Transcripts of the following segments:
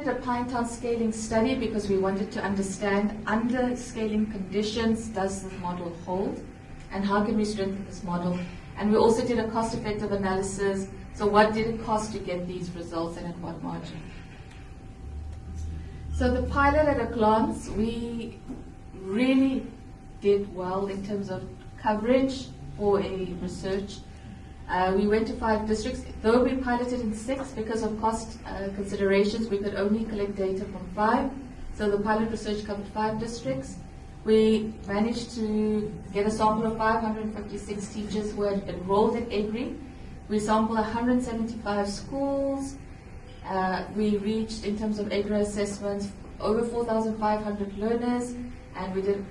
a Pinetown scaling study because we wanted to understand under scaling conditions, does this model hold? And how can we strengthen this model? And we also did a cost-effective analysis. So what did it cost to get these results and at what margin? So the pilot at a glance, we really did well in terms of coverage for a research. We went to 5 districts. Though we piloted in 6 because of cost considerations, we could only collect data from 5. So the pilot research covered 5 districts. We managed to get a sample of 556 teachers who had enrolled in EGRI. We sampled 175 schools. We reached, in terms of EGRI assessments, over 4,500 learners, and we did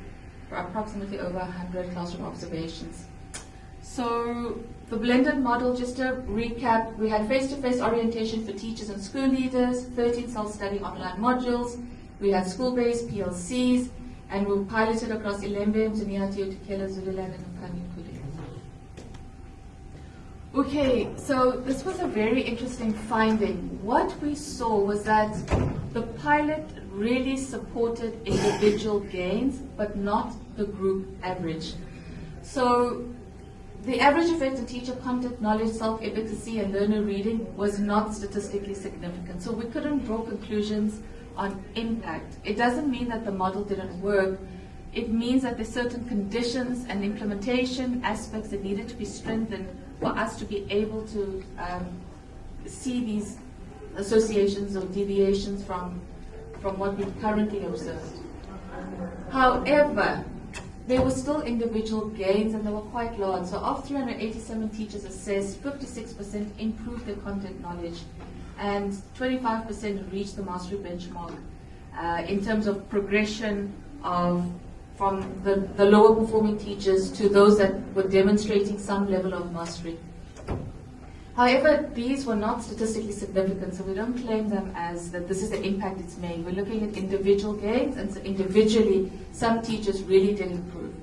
approximately over 100 classroom observations. So the blended model, just to recap, we had face-to-face orientation for teachers and school leaders, 13 self-study online modules, we had school-based PLCs, and we piloted across Ilembe, Mzimiyati, Utukela, Zululand, and Mkanyikuli. Okay, so this was a very interesting finding. What we saw was that the pilot really supported individual gains, but not the group average. So the average effect on teacher content, knowledge, self-efficacy, and learner reading was not statistically significant. So we couldn't draw conclusions on impact. It doesn't mean that the model didn't work. It means that there's certain conditions and implementation aspects that needed to be strengthened for us to be able to see these associations or deviations from what we currently observed. However, there were still individual gains, and they were quite large. So of 387 teachers assessed, 56% improved their content knowledge, and 25% reached the mastery benchmark in terms of progression from the lower performing teachers to those that were demonstrating some level of mastery. However, these were not statistically significant, so we don't claim them as that this is the impact it's made. We're looking at individual gains, and so individually, some teachers really did improve.